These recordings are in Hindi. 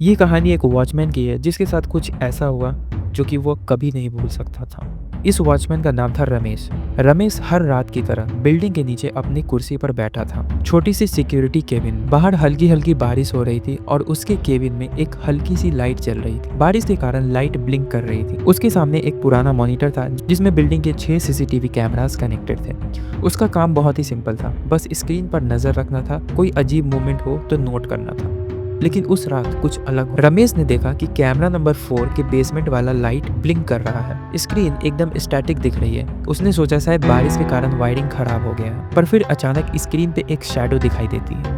ये कहानी एक वॉचमैन की है जिसके साथ कुछ ऐसा हुआ जो कि वो कभी नहीं भूल सकता था। इस वॉचमैन का नाम था रमेश। रमेश हर रात की तरह बिल्डिंग के नीचे अपनी कुर्सी पर बैठा था। छोटी सी सिक्योरिटी केबिन, बाहर हल्की हल्की बारिश हो रही थी और उसके केबिन में एक हल्की सी लाइट जल रही थी। बारिश के कारण लाइट ब्लिंक कर रही थी। उसके सामने एक पुराना मॉनिटर था जिसमें बिल्डिंग के 6 सीसीटीवी कैमरास कनेक्टेड थे। उसका काम बहुत ही सिंपल था, बस स्क्रीन पर नजर रखना था, कोई अजीब मूवमेंट हो तो नोट करना था। लेकिन उस रात कुछ अलग हुआ। रमेश ने देखा कि कैमरा नंबर 4 के बेसमेंट वाला लाइट ब्लिंक कर रहा है। स्क्रीन एकदम स्टैटिक दिख रही है। उसने सोचा शायद बारिश के कारण वायरिंग खराब हो गया है, पर फिर अचानक स्क्रीन पे एक शैडो दिखाई देती है,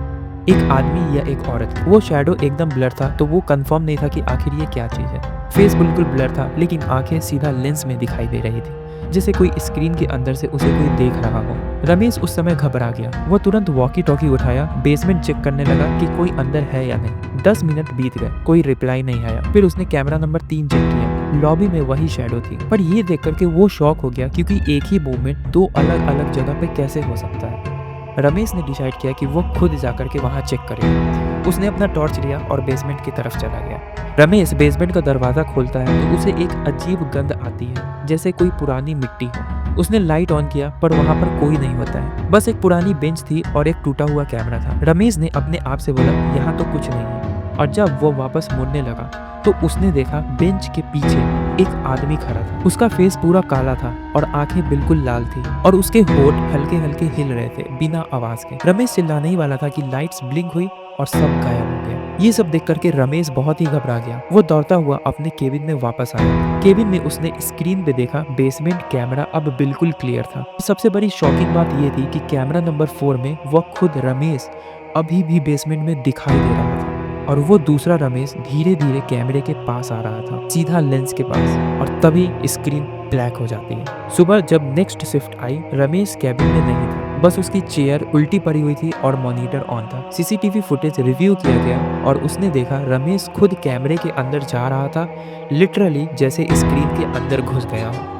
एक आदमी या एक औरत। वो शैडो एकदम ब्लर था, तो वो कंफर्म नहीं था कि आखिर ये क्या चीज है। फेस बिल्कुल ब्लर था, लेकिन आंखें सीधा लेंस में दिखाई दे रही थी, जैसे कोई स्क्रीन के अंदर से उसे कोई देख रहा हो। रमेश उस समय घबरा गया। वो तुरंत वॉकी टॉकी उठाया, बेसमेंट चेक करने लगा कि कोई अंदर है या नहीं। 10 मिनट बीत गए, कोई रिप्लाई नहीं आया। फिर उसने कैमरा नंबर 3 चेक किया, लॉबी में वही शैडो थी। पर ये देख करके वो शॉक हो गया, क्योंकि एक ही मूवमेंट दो अलग अलग जगह पे कैसे हो सकता है। रमेश ने डिसाइड किया कि वो खुद जाकर के वहां चेक करेगा। उसने अपना टॉर्च लिया और बेसमेंट की तरफ चला गया। रमेश बेसमेंट का दरवाजा खोलता है तो उसे एक अजीब गंध आती है, जैसे कोई पुरानी मिट्टी हो। उसने लाइट ऑन किया, पर वहां पर कोई नहीं होता है, बस एक पुरानी बेंच थी और एक टूटा हुआ कैमरा था। रमेश ने अपने आप से बोला, यहाँ तो कुछ नहीं है। और जब वो वापस मुड़ने लगा तो उसने देखा बेंच के पीछे एक आदमी खड़ा था। उसका फेस पूरा काला था और आंखें बिल्कुल लाल थी, और उसके होठ हल्के हल्के हिल रहे थे बिना आवाज के। रमेश चिल्लाने ही वाला था कि लाइट्स ब्लिंक हुई और सब गायब हो गया। ये सब देख करके रमेश बहुत ही घबरा गया। वो दौड़ता हुआ अपने केबिन में वापस आया। केबिन में उसने स्क्रीन पे देखा बेसमेंट कैमरा अब बिल्कुल क्लियर था। सबसे बड़ी शॉकिंग बात ये थी कि कैमरा नंबर 4 में वो खुद रमेश अभी भी बेसमेंट में दिखाई दे रहा था, और वो दूसरा रमेश धीरे धीरे कैमरे के पास आ रहा था, सीधा लेंस के पास। और तभी स्क्रीन ब्लैक हो जाती है। सुबह जब नेक्स्ट शिफ्ट आई, रमेश कैबिन में नहीं था, बस उसकी चेयर उल्टी पड़ी हुई थी और मॉनिटर ऑन था। सीसीटीवी फुटेज रिव्यू किया गया और उसने देखा रमेश खुद कैमरे के अंदर जा रहा था, लिटरली जैसे स्क्रीन के अंदर घुस गया हो।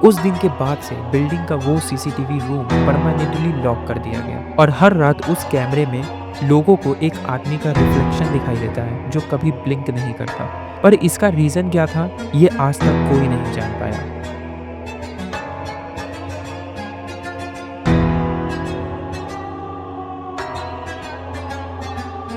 उस दिन के बाद से बिल्डिंग का वो सीसीटीवी रूम परमानेंटली लॉक कर दिया गया, और हर रात उस कैमरे में लोगों को एक आदमी का रिफ्लेक्शन दिखाई देता है जो कभी ब्लिंक नहीं करता। पर इसका रीजन क्या था, ये आज तक कोई नहीं जान पाया।